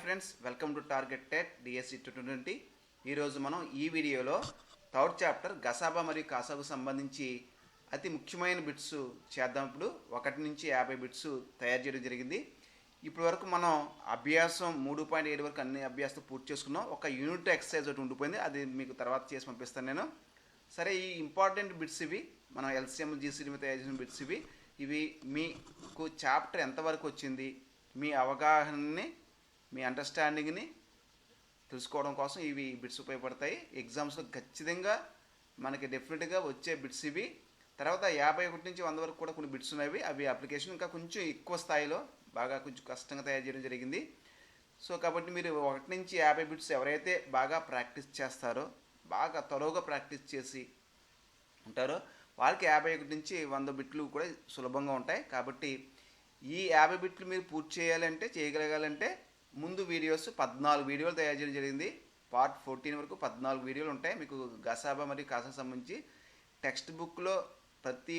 Friends, welcome to target TET DSC 2020. ఈరోజు మనం ఈ వీడియోలో థర్డ్ చాప్టర్ గసాబా మరియు కాసాకు సంబంధించి అతి ముఖ్యమైన బిట్స్ చేద్దాం. ఇప్పుడు 1 నుంచి 50 బిట్స్ తయారు చేయడం జరిగింది. ఇప్పటి వరకు మనం అభ్యాసం 3.7 వరకు అన్ని అభ్యాసాలు పూర్తి చేసుకున్నాం. ఒక యూనిట్ ఎక్సర్సైజ్ ఒకటి ఉండిపోయింది, అది మీకు తర్వాత చేసి పంపిస్తాను నేను. సరే, ఈ ఇంపార్టెంట్ బిట్స్ ఇవి, మనం ఎల్సిఎం జీసీడీ తయారు చేసిన బిట్స్ ఇవి మీకు చాప్టర్ ఎంతవరకు వచ్చింది, మీ అవగాహనని, మీ అండర్స్టాండింగ్ని తెలుసుకోవడం కోసం ఇవి బిట్స్ ఉపయోగపడతాయి. ఎగ్జామ్స్లో ఖచ్చితంగా మనకి డెఫినెట్గా వచ్చే బిట్స్ ఇవి. తర్వాత 51 నుంచి 100 వరకు కూడా కొన్ని బిట్స్ ఉన్నాయి. అవి అప్లికేషన్ ఇంకా కొంచెం ఎక్కువ స్థాయిలో బాగా కొంచెం కష్టంగా తయారు చేయడం జరిగింది. సో కాబట్టి మీరు 1 నుంచి 50 బిట్స్ ఎవరైతే బాగా ప్రాక్టీస్ చేస్తారో, బాగా త్వరగా ప్రాక్టీస్ చేసి ఉంటారో, వాళ్ళకి 51 నుంచి 100 బిట్లు కూడా సులభంగా ఉంటాయి. కాబట్టి ఈ 50 బిట్లు మీరు పూర్తి చేయగలగాలంటే ముందు వీడియోస్ 14 వీడియోలు తయారు చేయడం జరిగింది. పార్ట్ 14 వరకు 14 వీడియోలు ఉంటాయి. మీకు గసాబా మరియు కాసాకు సంబంధించి టెక్స్ట్ బుక్లో ప్రతి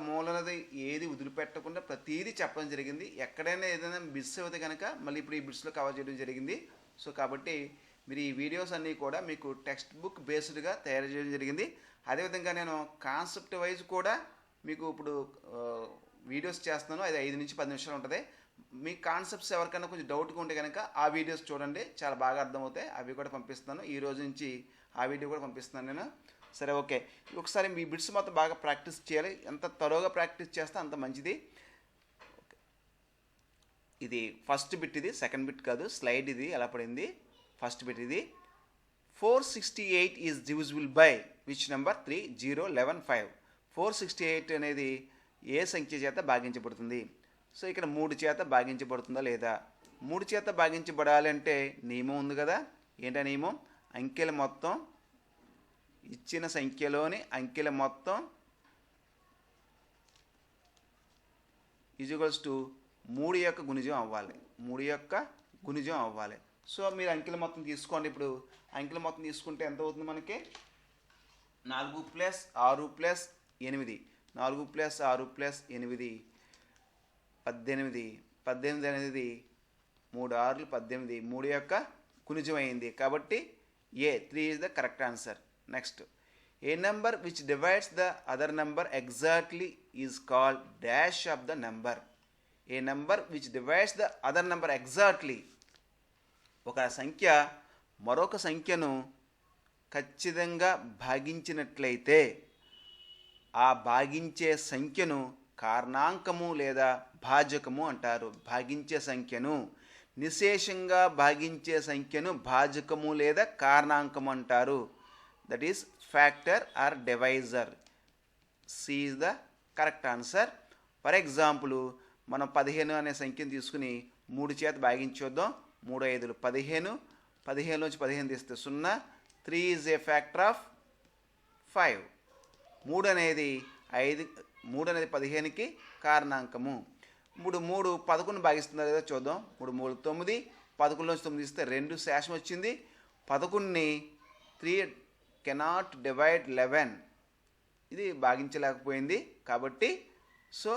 మూలనది ఏది వదిలిపెట్టకుండా ప్రతిదీ చెప్పడం జరిగింది. ఎక్కడైనా ఏదైనా మిస్ అవుతే కనుక మళ్ళీ ఇప్పుడు ఈ బిట్స్లో కవర్ చేయడం జరిగింది. సో కాబట్టి మీరు ఈ వీడియోస్ అన్నీ కూడా మీకు టెక్స్ట్ బుక్ బేస్డ్గా తయారు చేయడం జరిగింది. అదేవిధంగా నేను కాన్సెప్ట్ వైజ్ కూడా మీకు ఇప్పుడు వీడియోస్ చేస్తున్నాను. అది 5 నుంచి 10 నిమిషాలు ఉంటుంది. మీ కాన్సెప్ట్స్ ఎవరికైనా కొంచెం డౌట్గా ఉంటే కనుక ఆ వీడియోస్ చూడండి, చాలా బాగా అర్థమవుతాయి. అవి కూడా పంపిస్తున్నాను. ఈ రోజు నుంచి ఆ వీడియో కూడా పంపిస్తున్నాను నేను. సరే, ఓకే. ఒకసారి మీ బిట్స్ మొత్తం బాగా ప్రాక్టీస్ చేయాలి. ఎంత త్వరగా ప్రాక్టీస్ చేస్తే అంత మంచిది. ఇది ఫస్ట్ బిట్, ఇది సెకండ్ బిట్ కాదు, స్లైడ్ ఇది ఎలా పడింది. ఫస్ట్ బిట్ ఇది 468 is divisible by which number 3, 0, 11, 5. 468 అనేది ఏ సంఖ్య చేత భాగించబడుతుంది? సో ఇక్కడ 3 చేత భాగించబడుతుందా లేదా? 3 చేత భాగించబడాలంటే నియమం ఉంది కదా. ఏంటా నియమం? అంకెల మొత్తం, ఇచ్చిన సంఖ్యలోని అంకెల మొత్తం ఈజ్ టు 3 యొక్క గుణిజం అవ్వాలి. 3 యొక్క గుణిజం అవ్వాలి. సో మీరు అంకెల మొత్తం తీసుకోండి. ఇప్పుడు అంకెల మొత్తం తీసుకుంటే ఎంత అవుతుంది మనకి? 4 + 6 + 8. 4 + 6 + 8 18. 18 అనేది 3 6 18. 3 యొక్క గుణిజం అయింది. కాబట్టి ఏ 3 is the correct answer. Next, A number which divides the other number exactly is called dash of the number. A number which divides the other number exactly. ఒక సంఖ్య మరొక సంఖ్యను ఖచ్చితంగా భాగించినట్లయితే ఆ భాగించే సంఖ్యను కారణాంకము లేదా భాజకము అంటారు. భాగించే సంఖ్యను, నిశేషంగా భాగించే సంఖ్యను భాజకము లేదా కారణాంకము అంటారు. That is factor or divisor. C is the correct answer. For example, మనం 15 అనే సంఖ్యను తీసుకుని 3 చేత భాగించొద్దాం. 3 5 15. 15 నుంచి 15 తీస్తే 0. 3 ఈజ్ ఏ ఫ్యాక్టర్ ఆఫ్ 5. 3 అనేది 15కి కారణాంకము. 3 11 భాగిస్తుందా లేదా చూద్దాం. 3 3 9. 11 నుంచి 9 తీస్తే 2 శేషం వచ్చింది. 11ని 3 కెనాట్ డివైడ్ 11. ఇది భాగించలేకపోయింది. కాబట్టి సో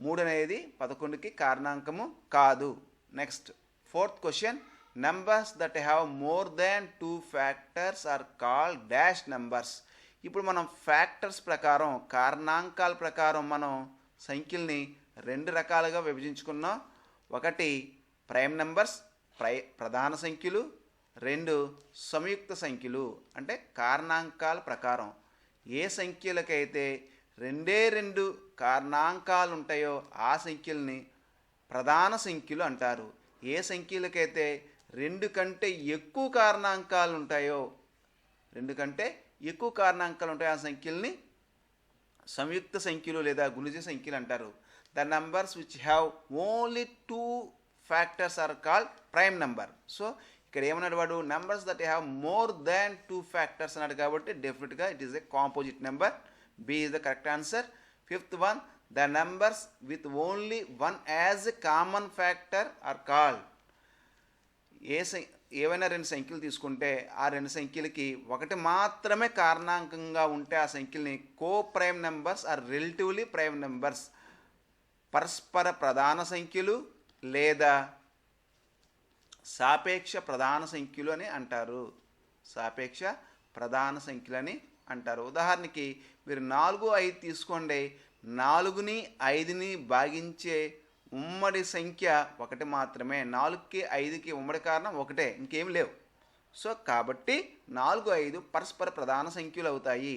3 అనేది 11కి కారణాంకము కాదు. Next, fourth question. Numbers that have more than 2 factors are called dash numbers. ఇప్పుడు మనం ఫ్యాక్టర్స్ ప్రకారం, కారణాంకాల ప్రకారం మనం సంఖ్యల్ని 2 రకాలుగా విభజించుకున్నాం. ఒకటి ప్రైమ్ నెంబర్స్, ప్రధాన సంఖ్యలు. 2 సంయుక్త సంఖ్యలు, అంటే కారణాంకాల ప్రకారం. ఏ సంఖ్యలకైతే 2 కారణాంకాలు ఉంటాయో ఆ సంఖ్యల్ని ప్రధాన సంఖ్యలు అంటారు. ఏ సంఖ్యలకైతే 2 కంటే ఎక్కువ కారణాంకాలు ఉంటాయో, 2 కంటే ఎక్కువ కారణాంకాలు ఉంటాయి ఆ సంఖ్యల్ని సంయుక్త సంఖ్యలు లేదా గుణిజ సంఖ్యలు అంటారు. The numbers which have only 2 factors are called prime number. So ఇక్కడ ఏమన్నాడు వాడు? Numbers that have more than 2 factors అన్నాడు. కాబట్టి డెఫినెట్గా it is a composite number. B is the correct answer. Fifth one, the numbers with only 1 as a common factor are called. ఏవైనా 2 సంఖ్యలు తీసుకుంటే ఆ 2 సంఖ్యలకి 1 మాత్రమే కారణాంకంగా ఉంటే ఆ సంఖ్యల్ని co prime numbers or relatively prime numbers. పరస్పర ప్రధాన సంఖ్యలు లేదా సాపేక్ష ప్రధాన సంఖ్యలు అని అంటారు. సాపేక్ష ప్రధాన సంఖ్యలని అంటారు. ఉదాహరణకి మీరు 4, 5 తీసుకోండి. 4ని 5ని భాగించే ఉమ్మడి సంఖ్య ఒకటి మాత్రమే. 4కి 5కి ఉమ్మడి కారణం ఒకటే, ఇంకేం లేవు. సో కాబట్టి 4, 5 పరస్పర ప్రధాన సంఖ్యలు అవుతాయి.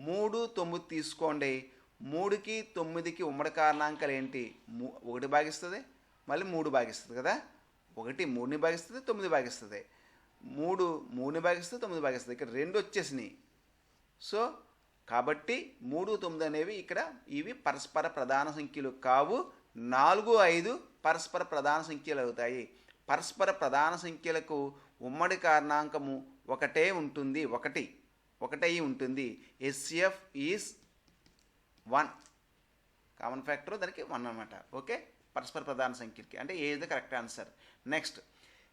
3, 9 తీసుకోండి. 3కి 9కి ఉమ్మడి కారణాంకాలు ఏంటి? 1 భాగిస్తుంది, మళ్ళీ 3 భాగిస్తుంది కదా. 1 3ని భాగిస్తుంది, 9 భాగిస్తుంది. 3 3ని భాగిస్తుంది, 9 భాగిస్తుంది. ఇక్కడ 2 వచ్చేసినాయి. సో కాబట్టి 3, 9 అనేవి ఇక్కడ ఇవి పరస్పర ప్రధాన సంఖ్యలు కావు. 4, 5 పరస్పర ప్రధాన సంఖ్యలు అవుతాయి. పరస్పర ప్రధాన సంఖ్యలకు ఉమ్మడి కారణాంకము ఒకటే ఉంటుంది, ఒకటై ఉంటుంది. ఎస్సిఎఫ్ ఈజ్ 1, కామన్ ఫ్యాక్టర్ దానికి 1 అన్నమాట. ఓకే, పరస్పర ప్రధాన సంఖ్యలకి అంటే ఏ is the correct answer. Next,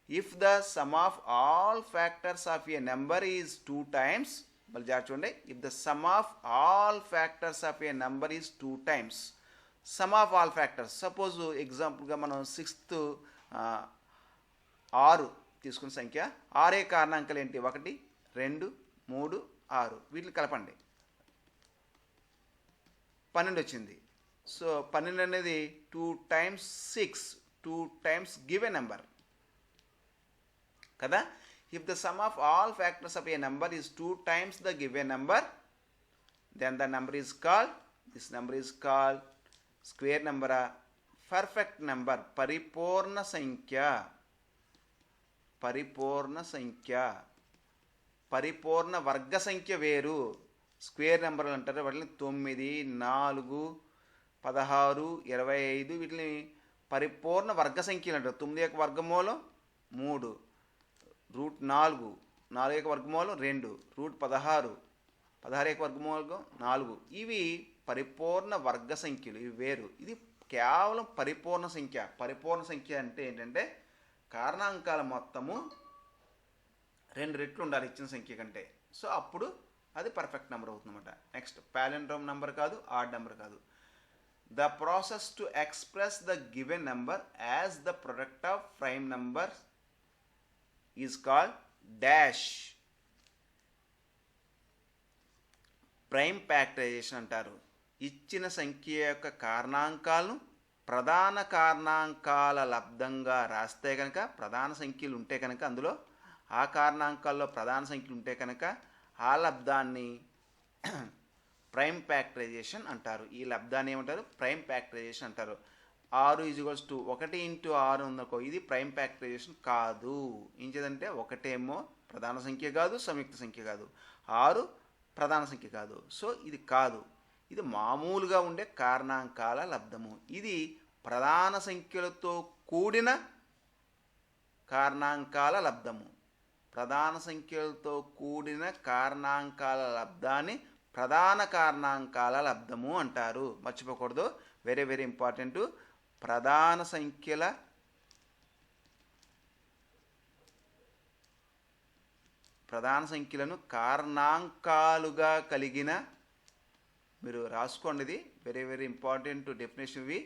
if the sum of all factors of a number is 2 times, మళ్ళీ జాగ్రత్త చూడండి. If the sum of all factors of a number is 2 times, some of all factors, suppose ఎగ్జాంపుల్గా మనం 6th 6 తీసుకున్న సంఖ్య. 6 కారణాంకాలు ఏంటి? 1, 2, 3, 6. వీటిని కలపండి, 12 వచ్చింది. సో 12 అనేది 2 times 6, 2 times గివెన్ నెంబర్ కదా. If the sum of all factors of a number is 2 times the given number, then the number is called, this number is called square నెంబరా, పర్ఫెక్ట్ నెంబర్, పరిపూర్ణ సంఖ్య. పరిపూర్ణ సంఖ్య, పరిపూర్ణ వర్గ సంఖ్య వేరు. స్క్వేర్ నెంబర్లు అంటారు వాటిని. 9, 4, 16, 25 వీటిని పరిపూర్ణ వర్గ సంఖ్యలు అంటారు. 9 యొక్క వర్గమూలం 3, √4, 4 యొక్క వర్గమూలం 2, √16, 16 యొక్క వర్గమూలం 4. ఇవి పరిపూర్ణ వర్గ సంఖ్యలు, ఇవి వేరు. ఇది కేవలం పరిపూర్ణ సంఖ్య. పరిపూర్ణ సంఖ్య అంటే ఏంటంటే కారణాంకాల మొత్తము 2 రెట్లు ఉండాలి ఇచ్చిన సంఖ్య కంటే. సో అప్పుడు అది పర్ఫెక్ట్ నెంబర్ అవుతుందన్నమాట. నెక్స్ట్, పాలిండ్రోమ్ నెంబర్ కాదు, ఆడ్ నెంబర్ కాదు. The process to express the given number as the product of prime number is called dash. Prime factorisation అంటారు. ఇచ్చిన సంఖ్య యొక్క కారణాంకాలను ప్రధాన కారణాంకాల లబ్ధంగా రాస్తే కనుక, ప్రధాన సంఖ్యలు ఉంటే కనుక, అందులో ఆ కారణాంకాల్లో ప్రధాన సంఖ్యలు ఉంటే కనుక ఆ లబ్ధాన్ని ప్రైమ్ ఫ్యాక్టరైజేషన్ అంటారు. ఈ లబ్ధాన్ని ఏమంటారు? ప్రైమ్ ఫ్యాక్టరైజేషన్ అంటారు. 6 = 1 × 6 ఉందనుకో, ఇది ప్రైమ్ ఫ్యాక్టరైజేషన్ కాదు. ఏం చేదంటే 1 ఏమో ప్రధాన సంఖ్య కాదు, సంయుక్త సంఖ్య కాదు, 6 ప్రధాన సంఖ్య కాదు. సో ఇది కాదు, ఇది మామూలుగా ఉండే కారణాంకాల లబ్ధము. ఇది ప్రధాన సంఖ్యలతో కూడిన కారణాంకాల లబ్ధము. ప్రధాన సంఖ్యలతో కూడిన కారణాంకాల లబ్ధాన్ని ప్రధాన కారణాంకాల లబ్ధము అంటారు. మర్చిపోకూడదు, వెరీ వెరీ ఇంపార్టెంట్. ప్రధాన సంఖ్యలను కారణాంకాలుగా కలిగిన, మీరు రాసుకోండి, ఇది వెరీ వెరీ ఇంపార్టెంట్ డెఫినేషన్. ఇవి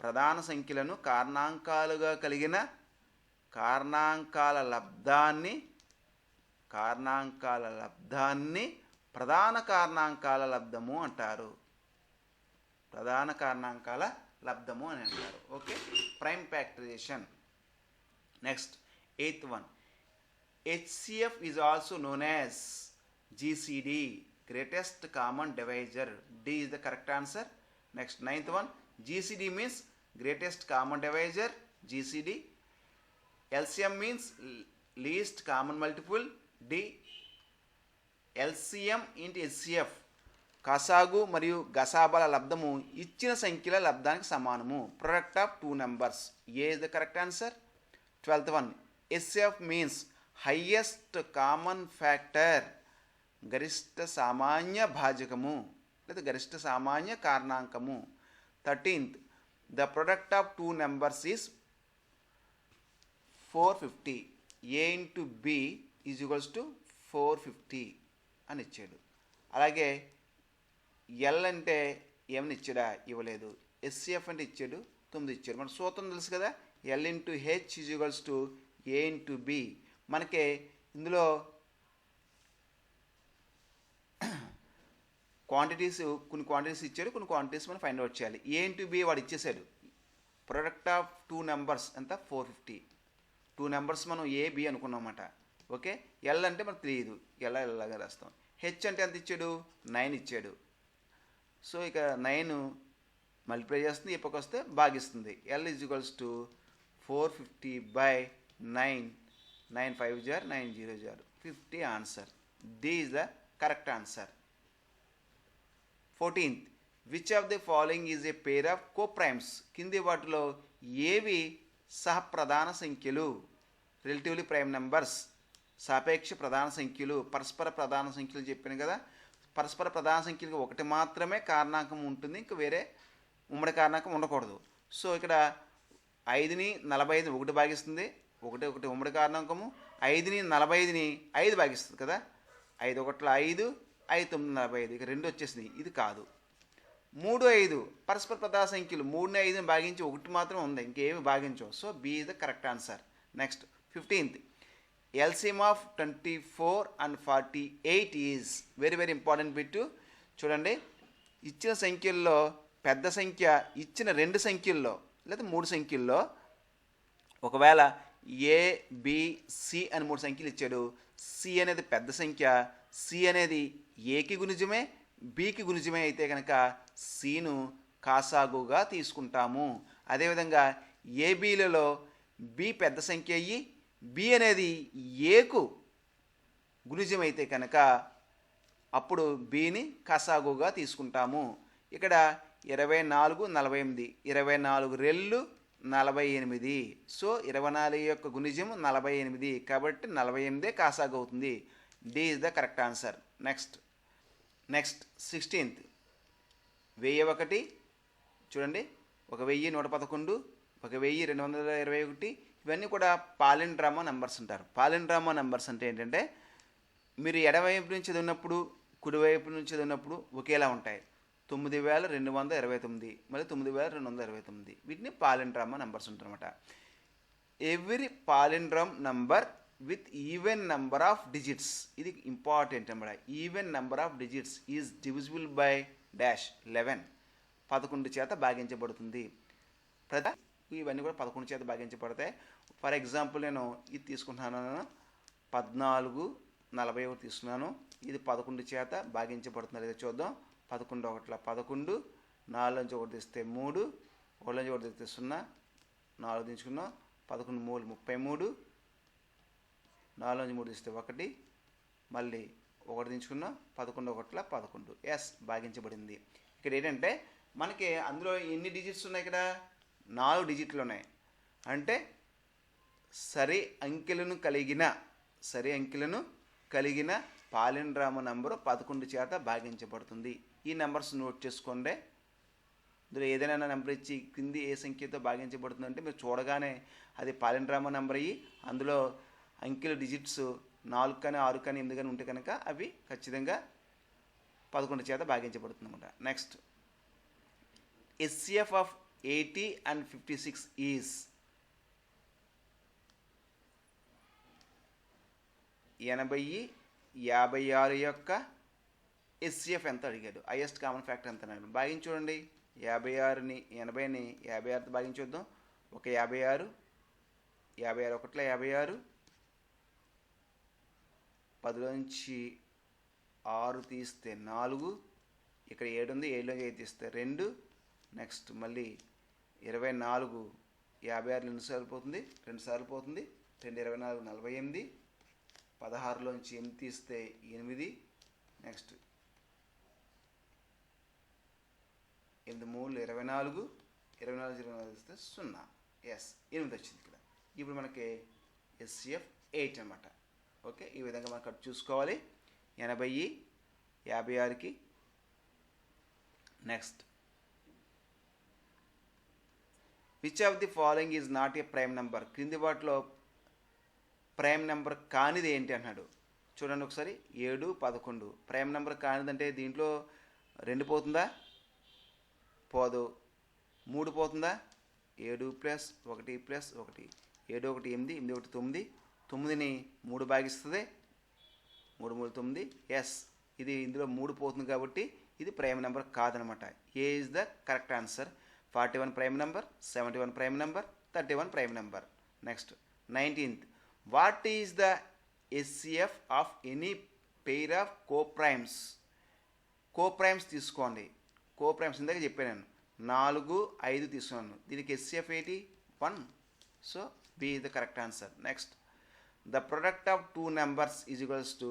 ప్రధాన సంఖ్యలను కారణాంకాలుగా కలిగిన కారణాంకాల లబ్ధాన్ని ప్రధాన కారణాంకాల లబ్ధము అంటారు. ప్రధాన కారణాంకాల లబ్ధము అని అంటారు. Okay, prime factorisation. Next, 8th one, HCF is also known as GCD, greatest common divisor. D is the correct answer. Next, 9th one, GCD means greatest common divisor, GCD. LCM means least common multiple, D. LCM into HCF, కసాగు మరియు గసాబాల లబ్ధము ఇచ్చిన సంఖ్యల లబ్ధానికి సమానము. Product of 2 numbers, A is the correct answer. 12th one, HCF means highest common factor, గరిష్ట సామాన్య భాజకము లేదా గరిష్ట సామాన్య కారణాంకము. 13th, the product of 2 numbers is 450. A into B is equals to 450 అని ఇచ్చాడు. అలాగే ఎల్ అంటే ఏమని ఇచ్చాడా? ఇవ్వలేదు. ఎస్సిఎఫ్ అంటే ఇచ్చాడు, 9 ఇచ్చాడు. మన సూత్రం తెలుసు కదా, L into H is equals to A into B. మనకి ఇందులో కొన్ని క్వాంటిటీస్ ఇచ్చాడు, కొన్ని క్వాంటిటీస్ మనం ఫైండ్ అవుట్ చేయాలి. ఏ ఇంటూ బి వాడు ఇచ్చేసాడు. ప్రొడక్ట్ ఆఫ్ 2 నెంబర్స్ ఎంత 450. 2 నెంబర్స్ మనం ఏ బి అనుకున్నామన్నమాట. ఓకే, ఎల్ అంటే మనకు తెలియదు, ఎల్లాగా రాస్తాం. హెచ్ అంటే ఎంత ఇచ్చాడు, 9 ఇచ్చాడు. సో ఇక 9 మల్టిప్లై చేస్తుంది, ఈ పక్క వస్తే భాగిస్తుంది. L is equals to 450/9. 9 5 జార్ 9 0 జార్ 50 answer. D is the correct answer. 14th, which of the following is a pair of coprimes. కింది వాటిలో ఏవి సహప్రధాన సంఖ్యలు, రిలేటివ్లీ ప్రైమ్ నెంబర్స్, సాపేక్ష ప్రధాన సంఖ్యలు, పరస్పర ప్రధాన సంఖ్యలు చెప్పాను కదా. పరస్పర ప్రధాన సంఖ్యలకు ఒకటి మాత్రమే కారణాంకం ఉంటుంది, ఇంక వేరే ఉమ్మడి కారణాంకం ఉండకూడదు. సో ఇక్కడ 5ని 45 1 భాగిస్తుంది, 1 1 ఉమ్మడి కారణాంకము. 5ని 45ని 5 భాగిస్తుంది కదా. 5 1 5, 5 9 45, ఇక 2 వచ్చేసింది. ఇది కాదు. 3 5 పరస్పర ప్రధాన సంఖ్యలు. 3ని 5ని భాగించి 1 మాత్రం ఉంది, ఇంకేమి భాగించవు. So B is the correct answer. Next 15th, LCM of 24 and 48 is very very important bit. చూడండి, ఇచ్చిన సంఖ్యల్లో పెద్ద సంఖ్య ఇచ్చిన 2 సంఖ్యల్లో లేదా 3 సంఖ్యల్లో ఒకవేళ ఏ బి సి అని 3 సంఖ్యలు ఇచ్చాడు. సి అనేది పెద్ద సంఖ్య, సి అనేది ఏకి గుణిజమే, బికి గుణిజమే అయితే కనుక సిను కాసాగుగా తీసుకుంటాము. అదేవిధంగా ఏబీలలో బి పెద్ద సంఖ్య అయ్యి బి అనేది ఏకు గుణిజం అయితే కనుక అప్పుడు బిని కాసాగుగా తీసుకుంటాము. ఇక్కడ 24 48, 24 రెళ్ళు 48. సో 24 యొక్క గుణిజం 48 కాబట్టి 48 కాసాగు అవుతుంది. D is the correct answer. Next 16th, 1001. చూడండి, 1111, 1221. ఇవన్నీ కూడా పాలిండ్రామా నెంబర్స్ అంటారు. పాలిండ్రామా నెంబర్స్ అంటే ఏంటంటే మీరు ఎడమవైపు నుంచి చదివినప్పుడు కుడివైపు నుంచి చదివినప్పుడు ఒకేలా ఉంటాయి. 9229, మళ్ళీ 9229. వీటిని పాలిండ్రామా నెంబర్స్ ఉంటారన్నమాట. Every palindrome number with even number of digits, ఇది ఇంపార్టెంట్ అన్నమాట. Even number of digits is divisible by dash 11. 11 చేత భాగించబడుతుంది. ఇవన్నీ కూడా 11 చేత భాగించబడతాయి. ఫర్ ఎగ్జాంపుల్ నేను ఇది తీసుకుంటున్నాను, 1441 తీసుకున్నాను. ఇది 11 చేత భాగించబడుతుంది లేదా చూద్దాం. 11 1 11, 4 నుంచి 1 తీస్తే 3, 1 నుంచి 1 తీస్తే 0, 4 తీసుకున్నాం. 11 3 33, 4 నుంచి 3 తీస్తే 1, మళ్ళీ 1 తీసుకున్నాం. 11 1 11. ఎస్, భాగించబడింది. ఇక్కడ ఏంటంటే మనకి అందులో ఎన్ని డిజిట్స్ ఉన్నాయి, ఇక్కడ 4 డిజిట్లు ఉన్నాయి. అంటే సరి అంకెలను కలిగిన పాలిండ్రామ నంబరు 11 చేత భాగించబడుతుంది. ఈ నెంబర్స్ నోట్ చేసుకోండి. ఇందులో ఏదైనా నెంబర్ ఇచ్చి కింది ఏ సంఖ్యతో భాగించబడుతుంది అంటే మీరు చూడగానే అది పాలిండ్రామ నెంబర్ అయ్యి అందులో అంకెల డిజిట్స్ 4 కానీ 6 కానీ 8 కానీ ఉంటే కనుక అవి ఖచ్చితంగా 11 చేత భాగించబడుతుంది అన్నమాట. Next, HCF of 80 and 56 is 80, 56 యొక్క HCF ఎంత అడిగాడు, హైయెస్ట్ కామన్ ఫ్యాక్టర్ ఎంత అన్నాడు. భాగించి చూడండి. 56ని 80ని 56తో భాగించొద్దాం. ఒక 56, 56 1 56, 10 నుంచి 6 తీస్తే 4, ఇక్కడ 7 ఉంది, 7 నుంచి 5 తీస్తే 2. నెక్స్ట్ మళ్ళీ 24, 56 2 సార్లు పోతుంది, 2 సార్లు పోతుంది. 2 24 48, 16లోంచి 8 తీస్తే 8. నెక్స్ట్ 8 3 24, 24 తీస్తే 0. ఎస్, 8 వచ్చింది ఇక్కడ. ఇప్పుడు మనకి HCF 8 అనమాట. ఓకే, ఈ విధంగా మనం కట్ చూసుకోవాలి. 80, 56కి. Next, which of the following is not a prime number. క్రింది వాటిలో ప్రైమ్ నెంబర్ కానిది ఏంటి అన్నాడు. చూడండి ఒకసారి. 7 11 ప్రైమ్ నెంబర్ కానిదంటే దీంట్లో 2 పోతుందా, పోదు. 3 పోతుందా, 7 + 1 + 1. 7 1 8, 8 1 9, 9ని 3 భాగిస్తుంది, 3 3 9. ఎస్, ఇది ఇందులో 3 పోతుంది కాబట్టి ఇది ప్రైమ్ నెంబర్ కాదనమాట. A is the correct answer. 41 prime number, 71 prime number, 31 prime number. Next 19th, what is the HCF of any pair of coprimes. Coprimes తీసుకోండి. కోప్రైమ్స్ ఇందాక చెప్పాను నేను, 4 5 తీసుకున్నాను. దీనికి HCF ఏంటి? 1. So B is the correct answer. Next, the product of 2 numbers is equals to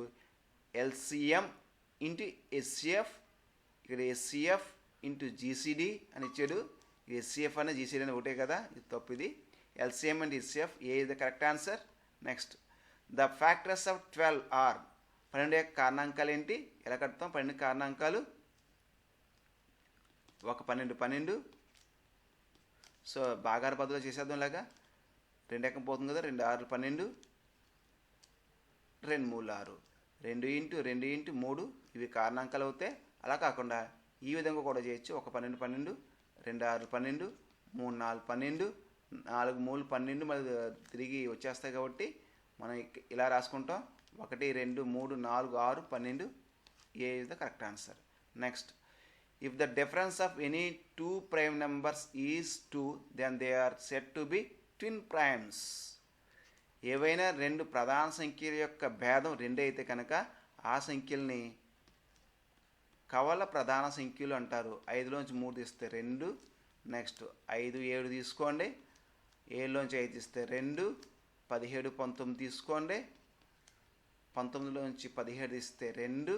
LCM into HCF. ఇక్కడ HCF into GCD అని ఇచ్చాడు. HCF అని GCD అని ఒకటే కదా, ఇది తప్పు. ఇది LCM and HCF. A is the correct answer. Next, the factors of 12 are. 12 యొక్క కారణాంకాలు ఏంటి? ఎలా కడతాం? 12 కారణాంకాలు 1 12 12. సో భాగాహార పద్ధతిలో చేసేద్దాం. ఇలాగా 2 ఎక్కం పోతుంది కదా, 2 6 12, 2 3 6, 2 ఇంటూ 2 ఇంటూ 3 ఇవి కారణాంకాలు అవుతాయి. అలా కాకుండా ఈ విధంగా కూడా చేయొచ్చు. 1 12 12, 2 6 12, 3 4 12, 4 3 12 మళ్ళీ తిరిగి వచ్చేస్తాయి కాబట్టి మనం ఇలా రాసుకుంటాం. 1 2 3 4 6 12. A is the correct answer. Next, if the difference of any 2 prime numbers is 2, then they are set to be twin primes. ఏవైనా 2 ప్రధాన సంఖ్యల యొక్క భేదం 2 అయితే కనుక ఆ సంఖ్యల్ని కవల ప్రధాన సంఖ్యలు అంటారు. 5లోంచి 3 తీస్తే 2. నెక్స్ట్ 5 7 తీసుకోండి. 7లోంచి 5 తీస్తే 2. 17 19 తీసుకోండి. 19లోంచి 17 తీస్తే 2.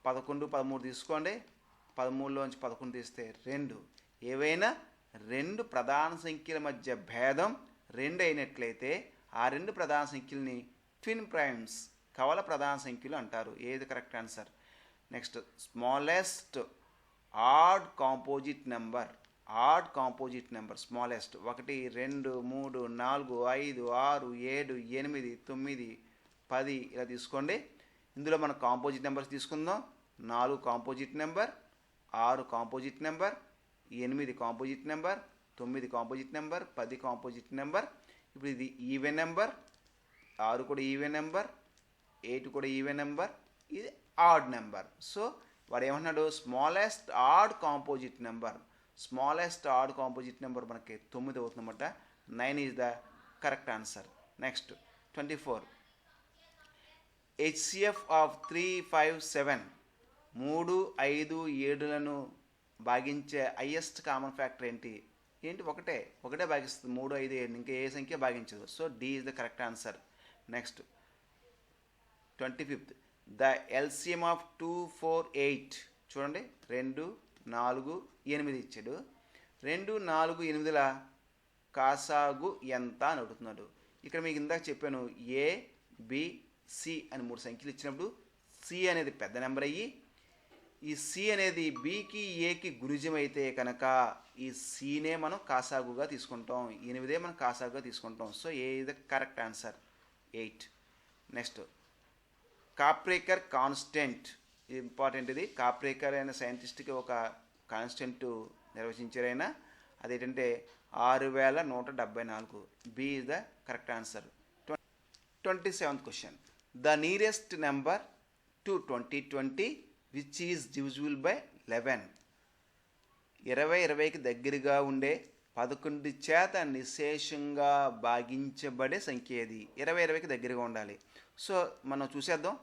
11 13 తీసుకోండి. 13లోంచి 11 తీస్తే 2. ఏవైనా 2 ప్రధాన సంఖ్యల మధ్య భేదం 2 అయినట్లయితే ఆ 2 ప్రధాన సంఖ్యల్ని ట్విన్ ప్రైమ్స్, కవల ప్రధాన సంఖ్యలు అంటారు. ఏది correct answer. Next, smallest odd composite number. Odd composite number smallest 1 2 3 4 5 6 7 8 9 10 ఇలా తీసుకోండి. ఇందులో మనం కాంపోజిట్ నెంబర్స్ తీసుకుందాం. 4 composite number, 6 composite number, 8 composite number, 9 composite number, 10 composite number. ఇప్పుడు ఇది ఈవెన్ నెంబర్. 6 కూడా ఈవెన్ నెంబర్, 8 కూడా ఈవెన్ నెంబర్, ఇది ఆడ్ నెంబర్. సో వాడు ఏమన్నాడు? Smallest odd composite number. Smallest odd composite number మనకి 9 అవుతుందన్నమాట. 9 is the correct answer. Next 24, HCF of 3 5 7. 3 5 7లను భాగించే హైయెస్ట్ కామన్ ఫ్యాక్టర్ ఏంటి? ఒకటే భాగిస్తుంది. 3 5 7 ఇంకా ఏ సంఖ్య భాగించదు. So D is the correct answer. Next 25th, the LCM of 2 4 8. చూడండి, 2 4 8 ఇచ్చాడు. 2 4 8ల కాసాగు ఎంత అని అడుగుతున్నాడు. ఇక్కడ మీకు ఇందాక చెప్పాను, ఏ బి సి అని 3 సంఖ్యలు ఇచ్చినప్పుడు సి అనేది పెద్ద నెంబర్ అయ్యి ఈ సి అనేది బికి ఏకి గుణిజం అయితే కనుక ఈ సినే మనం కాసాగుగా తీసుకుంటాం. 8 మనం కాసాగుగా తీసుకుంటాం. So A is the correct answer. 8. Next, Kaprekar constant. ఇది ఇంపార్టెంట్. ఇది కాప్రేకర్ అయిన సైంటిస్ట్కి ఒక కాన్స్టెంట్ నిర్వచించారైనా, అదేంటంటే 6174. B is the correct answer. 27th question, the nearest number to 2020 which is divisible by 11. 20కి దగ్గరగా ఉండే 11 చేత నిశేషంగా భాగించబడే సంఖ్య ఏది? 20కి దగ్గరగా ఉండాలి. సో మనం చూసేద్దాం.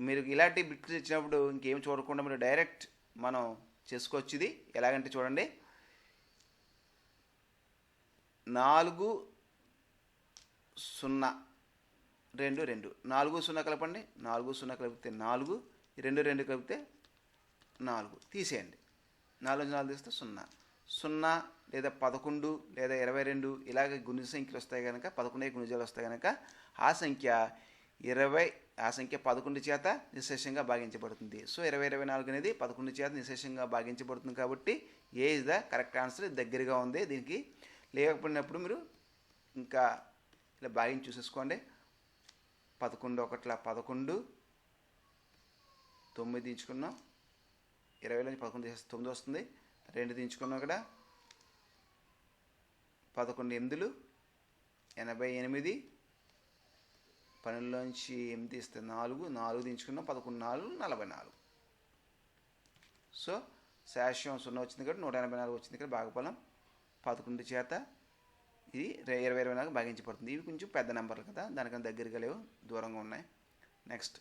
మీరు ఇలాంటి బిట్స్ ఇచ్చినప్పుడు ఇంకేం చూడకుండా మీరు డైరెక్ట్ మనం చేసుకోవచ్చు. ఇది ఎలాగంటే చూడండి, 4 0 2 2. 4 0 కలపండి. 4 0 కలిపితే 4, 2 2 కలిపితే 4. తీసేయండి. 4 4 తీస్తే 0. 0 లేదా 11 లేదా 22 ఇలాగ గుణిజ సంఖ్యలు వస్తాయి కనుక, 11 గుణిజాలు వస్తాయి కనుక ఆ సంఖ్య 11 చేత నిశేషంగా భాగించబడుతుంది. సో 20 24 అనేది 11 చేత నిశేషంగా భాగించబడుతుంది కాబట్టి ఏ ఇస్ ద కరెక్ట్ ఆన్సర్. దగ్గరగా ఉంది. దీనికి లేకపోయినప్పుడు మీరు ఇంకా ఇలా భాగించి చూసేసుకోండి. 11 1 11, 9 తీయించుకున్నాం. 20లోంచి 11 తీసేస్తే 9 వస్తుంది. 2 తీయించుకున్నాం. ఇక్కడ 11 ఎనిమిదిలు 88, 12లోంచి 8 తీస్తే 4, 4 దించుకున్నాం, 11 4 44. సో శాస్యం 0 వచ్చింది కాబట్టి 184 వచ్చింది ఇక్కడ భాగఫలం 11 చేత ఇది 24 భాగించబడుతుంది. ఇవి కొంచెం పెద్ద నెంబర్లు కదా, దానికన్నా దగ్గరగా లేవు, దూరంగా ఉన్నాయి. Next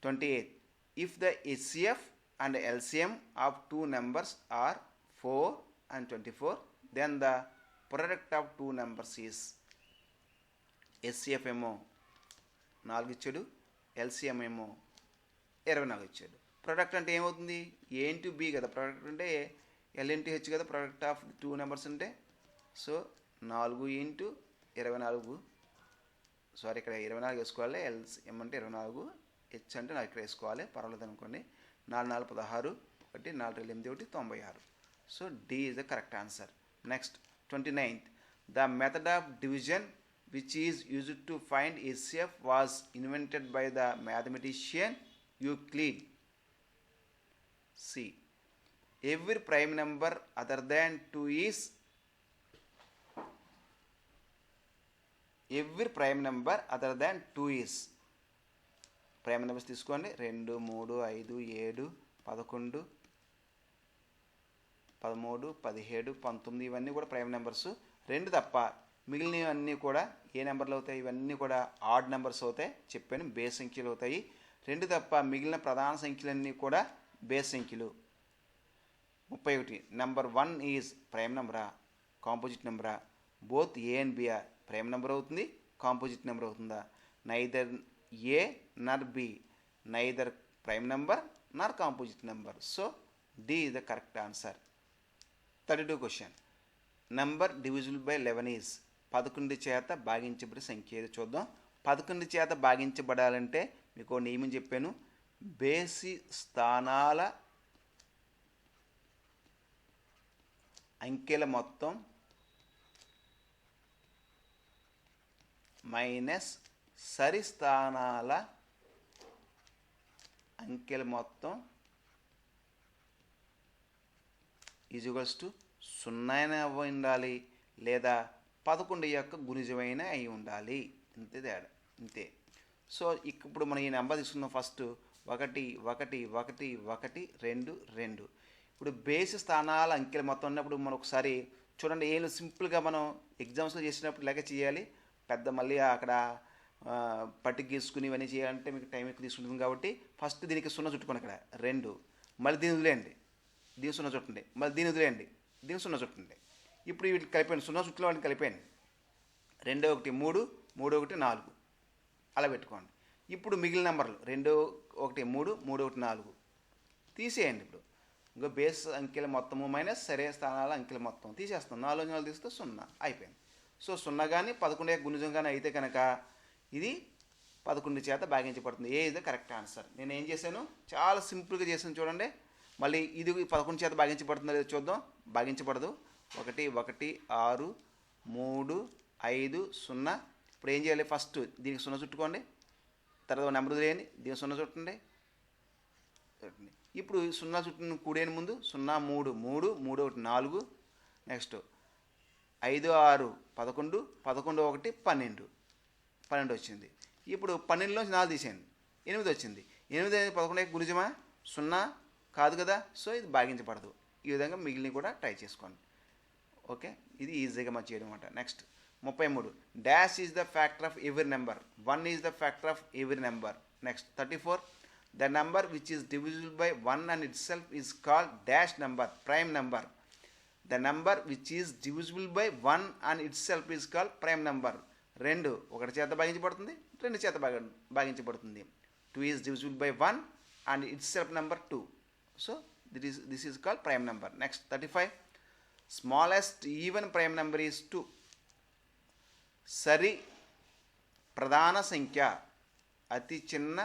28. If the HCF and LCM of two numbers are 4 and 24, then the product of two numbers is HCF ఏమో 4 ఇచ్చాడు, LCM ఏమో 24 ఇచ్చాడు. ప్రోడక్ట్ అంటే ఏమవుతుంది? A ఇంటూ B కదా, ప్రోడక్ట్ అంటే L ఇంటూ H కదా, ప్రోడక్ట్ ఆఫ్ టూ నెంబర్స్ అంటే. సో 4 ఇంటూ 24, సారీ ఇక్కడ 24 వేసుకోవాలి, LCM అంటే 24, H అంటే నాకు ఇక్కడ వేసుకోవాలి, పర్వాలేదు అనుకోండి. 4 4 16, 1 4 2 8 96. So D is the correct answer. Next 29th. The method of division which is used to find HCF was invented by the mathematician Euclid. C. Every prime number other than 2 is prime numbers తీసుకోండి. 2 3 5 7 11 13 17 19 ఇవన్నీ కూడా prime numbers. 2 తప్ప మిగిలినవన్నీ కూడా ఏ నెంబర్లు అవుతాయి? ఇవన్నీ కూడా ఆడ్ నెంబర్స్ అవుతాయి, చెప్పాను, బేస్ సంఖ్యలు అవుతాయి. 2 తప్ప మిగిలిన ప్రధాన సంఖ్యలన్నీ కూడా బేస్ సంఖ్యలు. 31. నెంబర్ 1 ఈజ్ ప్రైమ్ నెంబరా, కాంపోజిట్ నెంబరా? Both A and B are prime number అవుతుంది, కాంపోజిట్ నెంబర్ అవుతుందా? Neither A nor B, neither prime number nor composite number. So D is the correct answer. 32 question. Number divisible by 11 is 11 చేత భాగించబడే సంఖ్య ఏదో చూద్దాం. 11 చేత భాగించబడాలంటే మీకు నియమం చెప్పాను, బేసి స్థానాల అంకెల మొత్తం మైనస్ సరి స్థానాల అంకెల మొత్తం ఈజ్వల్స్ టు 0 అయినా ఉండాలి, లేదా 11 యొక్క గుణిజమైన అయి ఉండాలి. ఇంతే తేడా, ఇంతే. సో ఇప్పుడు మనం ఈ నెంబర్ తీసుకున్నాం. ఫస్ట్ 1 1 1 1 2 2. ఇప్పుడు బేసి స్థానాల అంకెల మొత్తం ఉన్నప్పుడు మనం ఒకసారి చూడండి, ఏం సింపుల్గా మనం ఎగ్జామ్స్లో చేసినప్పుడు ఇలాగే చేయాలి. పెద్ద మళ్ళీ అక్కడ పట్టిక గీసుకుని ఇవన్నీ చేయాలంటే మీకు టైం ఎక్కువ తీసుకుంటుంది కాబట్టి ఫస్ట్ దీనికి 0 చుట్టుకోండి. ఇక్కడ 2, మళ్ళీ దీని వదిలేయండి, దీని 0 చుట్టండి, మళ్ళీ దీని వదిలేయండి, దీని 0 చుట్టండి. ఇప్పుడు వీటికి కలిపండి, 0 చుట్టలో వాటిని కలిపండి. 2 1 3 3 1 4 అలా పెట్టుకోండి. ఇప్పుడు మిగిలిన నెంబర్లు 2 1 3 3 1 4 తీసేయండి. ఇప్పుడు ఇంకా బేస్ అంకెల మొత్తము మైనస్ సరే స్థానాల అంకెల మొత్తం తీసేస్తాం. 4 4 తీస్తే 0 అయిపోయింది. సో 0 కానీ 11 యొక్క గుణిజం కానీ అయితే కనుక ఇది 11 చేత భాగించబడుతుంది. ఏ ఇస్ ద కరెక్ట్ ఆన్సర్. నేను ఏం చేశాను, చాలా సింపుల్గా చేశాను చూడండి. మళ్ళీ ఇది 11 చేత భాగించబడుతుందో లేదో చూద్దాం. భాగించబడదు. 1 1 6 3 5 0. ఇప్పుడు ఏం చేయాలి, ఫస్ట్ దీనికి 0 చుట్టుకోండి, తర్వాత నెంబర్ వదిలేయండి, దీనికి 0 చుట్టండి. ఇప్పుడు 0 చుట్టూ కూడేని ముందు 0 3 3 3 1 4. నెక్స్ట్ 5 6 11 11 1 12 12 వచ్చింది. ఇప్పుడు 12లోంచి 4 తీసేయండి, 8 వచ్చింది. 8 11 గుణిజమా? 0 కాదు కదా. సో ఇది భాగించబడదు. ఈ విధంగా మిగిలినవి కూడా ట్రై చేసుకోండి. ఓకే, ఇది ఈజీగా మనం చేయడం అనమాట. Next 33. Dash is the factor of every number. 1 is the factor of every number. Next 34. The number which is divisible by 1 and it self is called dash number, prime number. The number which is divisible by 1 and it self is called prime number. 2 1 చేత భాగించబడుతుంది, 2 చేత భాగించబడుతుంది. 2 is divisible by 1 and it self number 2. So this is called prime number. Next 35. Smallest even prime number is 2. సరి ప్రధాన సంఖ్య, అతి చిన్న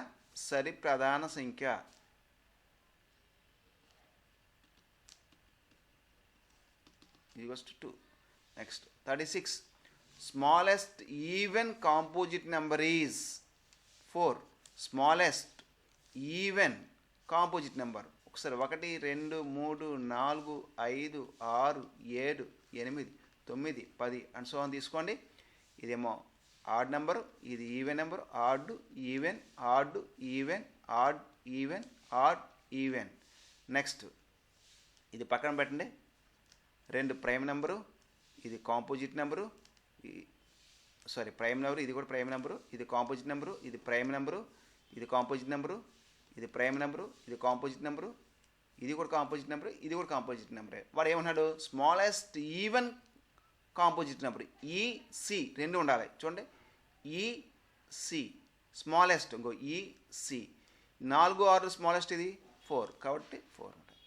సరి ప్రధాన సంఖ్య equals to 2. Next 36. Smallest even composite number is 4. Smallest even composite number ఒకసారి 1 2 3 4 5 6 7 8 9 10 and so అని తీసుకోండి. ఇదేమో ఆడ్ నెంబరు, ఇది even number, odd even odd even odd even odd even. Next ఇది పక్కన పెట్టండి. 2 ప్రైమ్ నెంబరు, ఇది కాంపోజిట్ నెంబరు, ప్రైమ్ నెంబరు, ఇది కూడా ప్రైమ్ నెంబరు, ఇది కాంపోజిట్ నెంబరు, ఇది ప్రైమ్ నెంబరు, ఇది కాంపోజిట్ నెంబరు, ఇది ప్రైమ్ నెంబరు, ఇది కాంపోజిట్ నెంబరు, ఇది కూడా కాంపోజిట్ నెంబరు, ఇది కూడా కాంపోజిట్ నెంబరే. వాడు ఏమన్నాడు, స్మాలెస్ట్ ఈవెన్ కాంపోజిట్ నెంబర్ ఈసి 2 ఉండాలి. చూడండి, ఈసి స్మాలెస్ట్, ఇంకో ఈసి 4 6 స్మాలెస్ట్, ఇది 4 కాబట్టి 4 ఉంటుంది.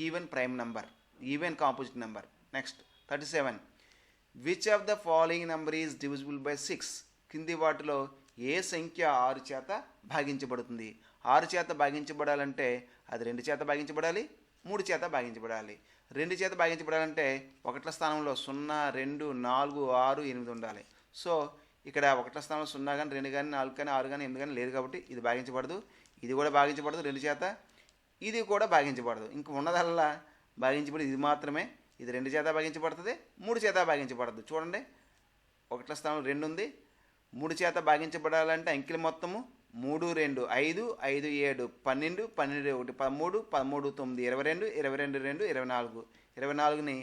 Even prime number, even composite number. Next 37, which of the following number is divisible by 6? కింది వాటిలో ఏ సంఖ్య 6 చేత భాగించబడుతుంది? 6 చేత భాగించబడాలంటే అది 2 చేత భాగించబడాలి, 3 చేత భాగించబడాలి. 2 చేత భాగించబడాలంటే 1ల స్థానంలో 0 2 4 6 8 ఉండాలి. సో ఇక్కడ 1ల స్థానంలో 0 కానీ 2 కానీ 4 కానీ 6 కానీ 8 కానీ లేదు కాబట్టి ఇది భాగించబడదు. ఇది కూడా భాగించబడదు 2 చేత, ఇది కూడా భాగించబడదు. ఇంక ఉన్నదల్లా భాగించబడి ఇది మాత్రమే. ఇది 2 చేత భాగించబడుతుంది, 3 చేత భాగించబడదు. చూడండి, 1ల స్థానంలో 2 ఉంది. 3 చేత భాగించబడాలంటే అంకెల మొత్తము 3 2 5 5 7 12 12 1 13 13 9 22 22 2 24. 24ని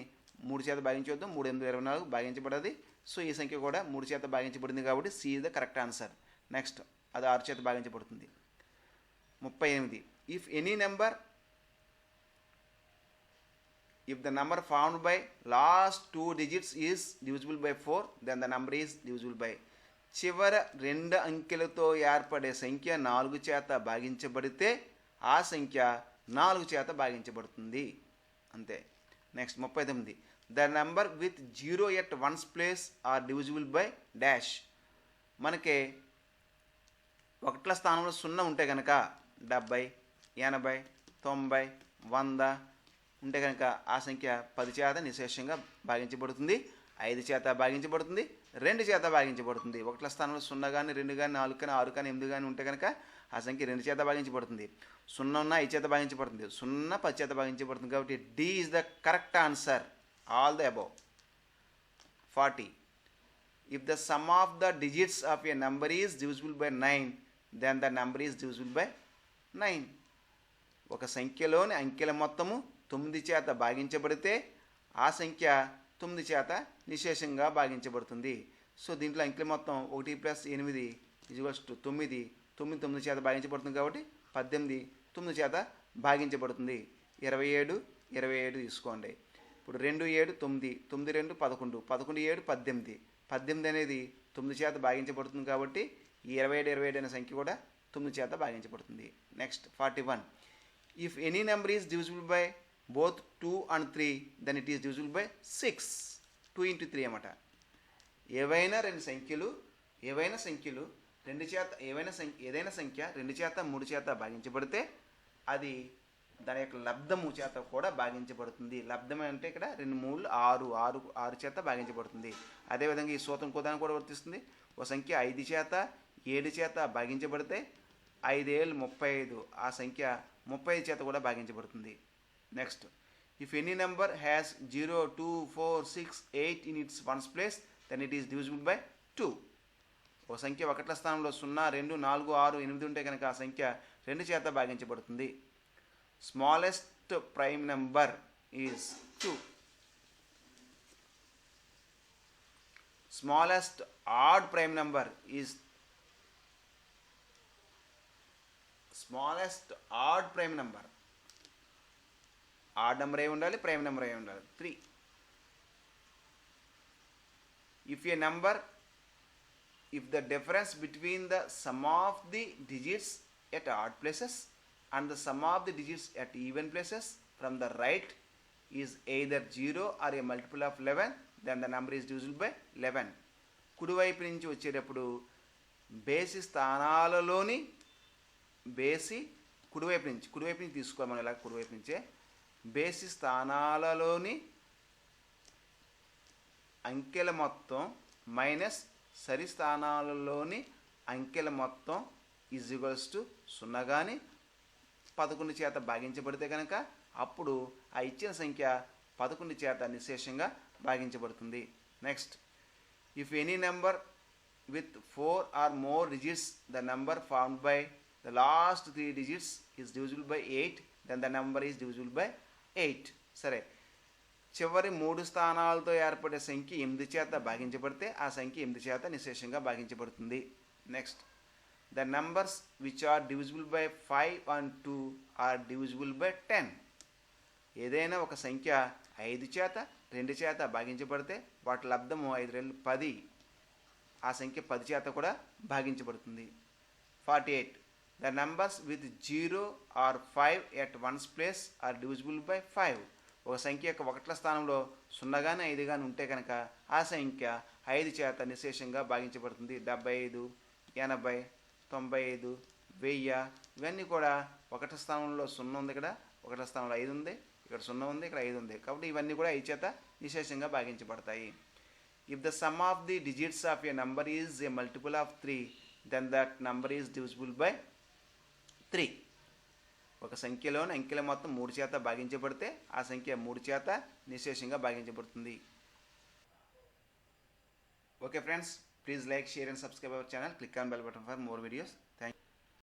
3 చేత భాగించవద్దు, 3 8 24 భాగించబడది. సో ఈ సంఖ్య కూడా 3 చేత భాగించబడింది కాబట్టి C is the correct answer. Next అది 6 చేత భాగించబడుతుంది. 38, if any number, if the number found by last 2 digits is divisible by 4, then the number is divisible by. చివర 2 అంకెలతో ఏర్పడే సంఖ్య 4 చేత భాగించబడితే ఆ సంఖ్య 4 చేత భాగించబడుతుంది, అంతే. Next 39, the number with 0 at ones place are divisible by dash. మనకి 1ల స్థానంలో 0 ఉంటే కనుక 70 80 90 100 ఉంటే కనుక ఆ సంఖ్య 10 చేత నిశేషంగా భాగించబడుతుంది, 5 చేత భాగించబడుతుంది, 2 చేత భాగించబడుతుంది. 1ల స్థానంలో 0 కానీ 2 కానీ 4 కానీ 6 కానీ 8 కానీ ఉంటే కనుక ఆ సంఖ్య 2 చేత భాగించబడుతుంది. 0 ఉన్న 5 చేత భాగించబడుతుంది, 0 10 చేత భాగించబడుతుంది. కాబట్టి D is the correct answer, all the above. 40, if the sum of the digits of a number is divisible by 9, then the number is divisible by 9. ఒక సంఖ్యలోని అంకెల మొత్తము 9 చేత భాగించబడితే ఆ సంఖ్య 9 చేత నిశేషంగా భాగించబడుతుంది. సో దీంట్లో అంకెల మొత్తం 1 + 8 = 9. 9 9 చేత భాగించబడుతుంది కాబట్టి 18 9 చేత భాగించబడుతుంది. 27 27 తీసుకోండి. ఇప్పుడు 2 7 9 9 2 11 11 7 18 18 అనేది 9 చేత భాగించబడుతుంది కాబట్టి ఈ 27 27 అనే సంఖ్య కూడా 9 చేత భాగించబడుతుంది. Next 41, if any number is divisible by both 2 and 3, then it is divisible by 6. 2 into 3 అన్నమాట. ఏదైనా సంఖ్య ఏదైనా సంఖ్య 2 చేత 3 చేత భాగించబడితే అది దాని యొక్క లబ్ధము చేత కూడా భాగించబడుతుంది. లబ్ధం అంటే ఇక్కడ 2 3 6 6 చేత భాగించబడుతుంది. అదేవిధంగా ఈ సూత్రం కోదాన్ని కూడా వర్తిస్తుంది. ఒక సంఖ్య 5 చేత 7 చేత భాగించబడితే 5 7 35, ఆ సంఖ్య 35 చేత కూడా భాగించబడుతుంది. Next, if any number has 0 2 4 6 8 in its ones place, then it is divisible by 2. ఒక సంఖ్య 1ల స్థానంలో 0 2 4 6 8 ఉంటే కనుక ఆ సంఖ్య 2 చేత భాగించబడుతుంది. Smallest prime number is 2. Smallest odd prime number is odd number అయి ఉండాలి, ప్రైమ్ నెంబర్ అయి ఉండాలి. 3, if the difference between the sum of the digits at odd places and the sum of the digits at even places from the right is either 0 or a multiple of 11, then the number is divisible by 11. కుడివైపు నుంచి వచ్చేటప్పుడు కుడివైపు నుంచి తీసుకోవాలి. మనం ఇలా కుడివైపు నుంచే బేసి స్థానాలలోని అంకెల మొత్తం మైనస్ సరి స్థానాలలోని అంకెల మొత్తం = 0 కానీ 11 చేత భాగించబడితే కనుక అప్పుడు ఆ ఇచ్చిన సంఖ్య 11 చేత నిశేషంగా భాగించబడుతుంది. Next, if any number with 4 or more digits, the number formed by the last 3 digits is divisible by 8, then the number is divisible by 8. సరే, చివరి 3 స్థానాలతో ఏర్పడే సంఖ్య 8 చేత భాగించబడితే ఆ సంఖ్య 8 చేత నిశేషంగా భాగించబడుతుంది. Next, the numbers which are divisible by 5 and 2 are divisible by 10. ఏదైనా ఒక సంఖ్య 5 చేత 2 చేత భాగించబడితే వాటి లబ్ధము 5 రెళ్ళు 10, ఆ సంఖ్య 10 చేత కూడా భాగించబడుతుంది. 48, the numbers with 0 or 5 at ones place are divisible by 5. ఒక సంఖ్య యొక్క 1ల స్థానంలో 0 కానీ 5 కానీ ఉంటే కనుక ఆ సంఖ్య 5 చేత నిశేషంగా భాగించబడుతుంది. 75, 80, 95, 1000 ఇవన్నీ కూడా 1వ స్థానంలో 0 ఉంది, ఇక్కడ 1వ స్థానంలో 5 ఉంది, ఇక్కడ 0 ఉంది, ఇక్కడ 5 ఉంది. కాబట్టి ఇవన్నీ కూడా 5 చేత నిశేషంగా భాగించబడతాయి. If the sum of the digits of a number is a multiple of 3, then that number is divisible by 3. ఒక సంఖ్యలోని అంకెల మొత్తం 3 చేత భాగించబడితే ఆ సంఖ్య 3 చేత నిశేషంగా భాగించబడుతుంది. Okay friends, please like, share and subscribe our channel. Click on bell button for more videos. Thank you.